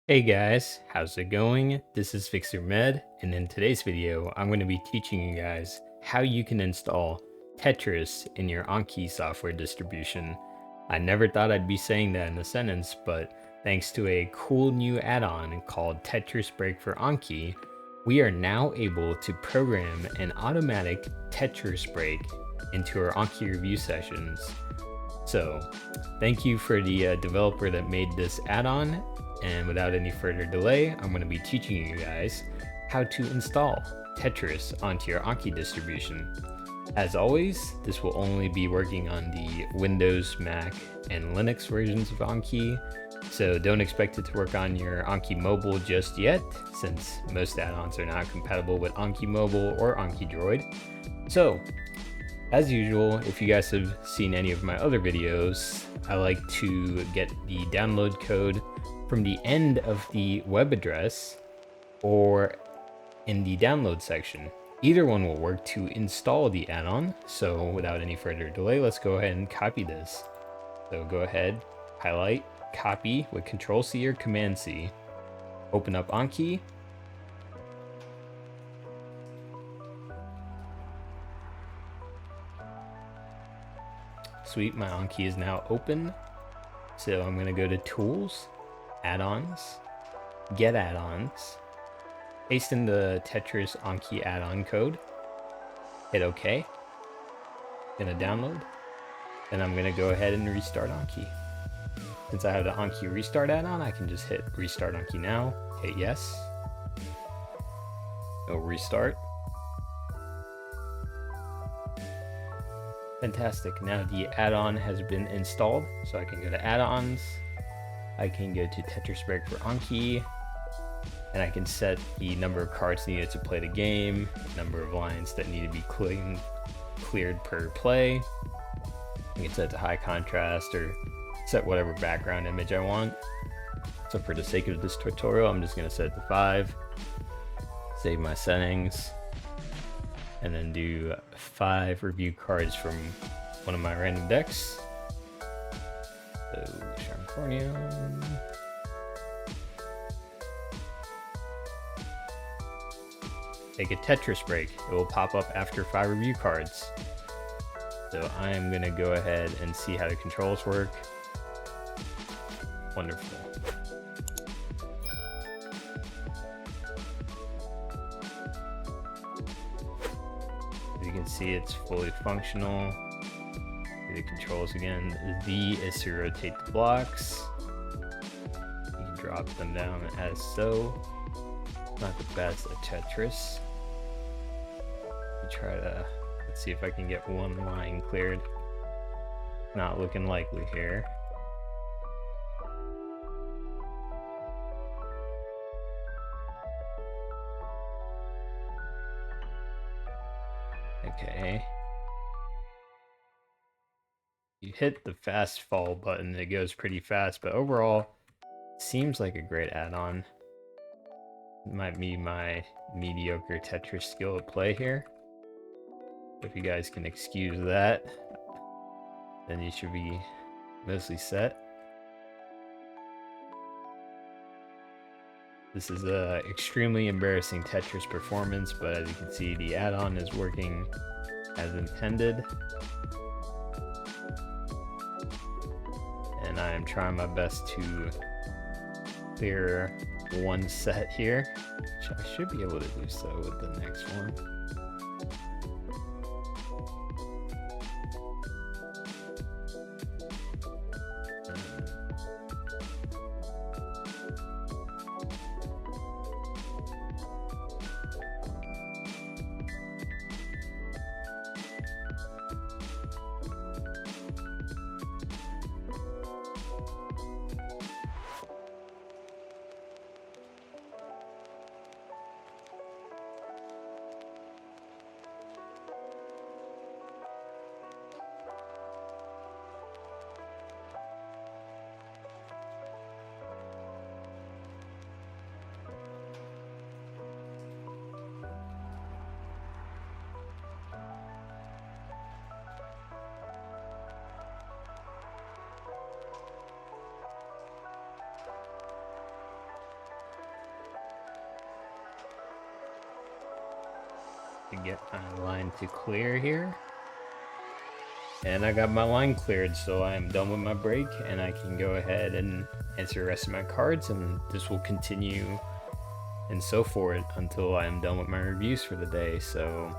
Hey guys, how's it going? This is FixerMed, and in today's video, I'm going to be teaching you guys how you can install Tetris in your Anki software distribution. I never thought I'd be saying that in a sentence, but thanks to a cool new add-on called Tetris Break for Anki, we are now able to program an automatic Tetris break into our Anki review sessions. So, thank you for the developer that made this add-on, and without any further delay, I'm going to be teaching you guys how to install Tetris onto your Anki distribution. As always, this will only be working on the Windows, Mac, and Linux versions of Anki, so don't expect it to work on your Anki Mobile just yet, since most add-ons are not compatible with Anki Mobile or Anki Droid. So, as usual, if you guys have seen any of my other videos, I like to get the download code from the end of the web address or in the download section. Either one will work to install the add-on. So without any further delay, let's go ahead and copy this. So go ahead, highlight, copy with Control-C or Command-C. Open up Anki. Sweet, my Anki is now open. So I'm going to go to Tools, Add-ons, Get Add-ons, paste in the Tetris Anki add-on code, hit OK, gonna download, then I'm gonna go ahead and restart Anki. Since I have the Anki restart add-on, I can just hit restart Anki now, hit yes, it'll restart. Fantastic, now the add-on has been installed, so I can go to add-ons, I can go to Tetris Break for Anki, and I can set the number of cards needed to play the game, number of lines that need to be cleared per play. I can set it to high contrast or set whatever background image I want. So for the sake of this tutorial, I'm just going to set it to 5, save my settings, and then do 5 review cards from one of my random decks. So Charmcornium. Take a Tetris break. It will pop up after 5 review cards. So I am going to go ahead and see how the controls work. Wonderful. As you can see, it's fully functional. The controls again. V is to rotate the blocks. You can drop them down as so. Not the best at Tetris. Try to, let's see if I can get one line cleared. Not looking likely here. Okay. You hit the fast fall button, it goes pretty fast, but overall, seems like a great add-on. Might be my mediocre Tetris skill at play here. If you guys can excuse that, then you should be mostly set. This is a extremely embarrassing Tetris performance, but as you can see, the add-on is working as intended. And I am trying my best to clear one set here, which I should be able to do so with the next one. to get my line to clear here. And I got my line cleared, so I am done with my break, and I can go ahead and answer the rest of my cards, and this will continue and so forth until I am done with my reviews for the day. So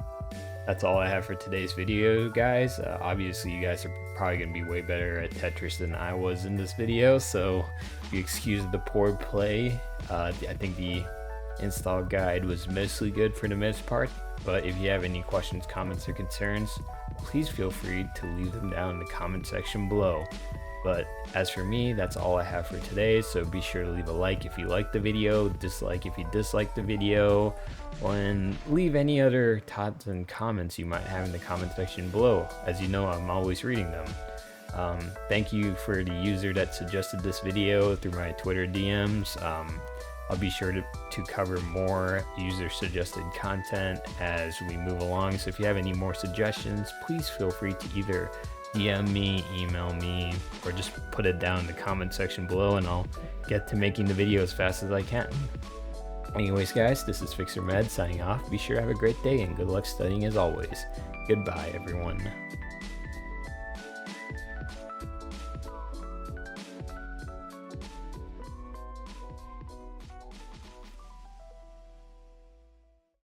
that's all I have for today's video, guys. Obviously, you guys are probably going to be way better at Tetris than I was in this video, so if you excuse the poor play, I think the install guide was mostly good for the most part, but if you have any questions, comments, or concerns, please feel free to leave them down in the comment section below. But as for me, that's all I have for today, so be sure to leave a like if you liked the video, dislike if you disliked the video, and leave any other thoughts and comments you might have in the comment section below. As you know, I'm always reading them. Thank you for the user that suggested this video through my Twitter DMs. I'll be sure to cover more user suggested content as we move along, so if you have any more suggestions, please feel free to either DM me, email me, or just put it down in the comment section below, and I'll get to making the video as fast as I can. Anyways, guys, this is FixerMed signing off. Be sure to have a great day and good luck studying as always. Goodbye, everyone.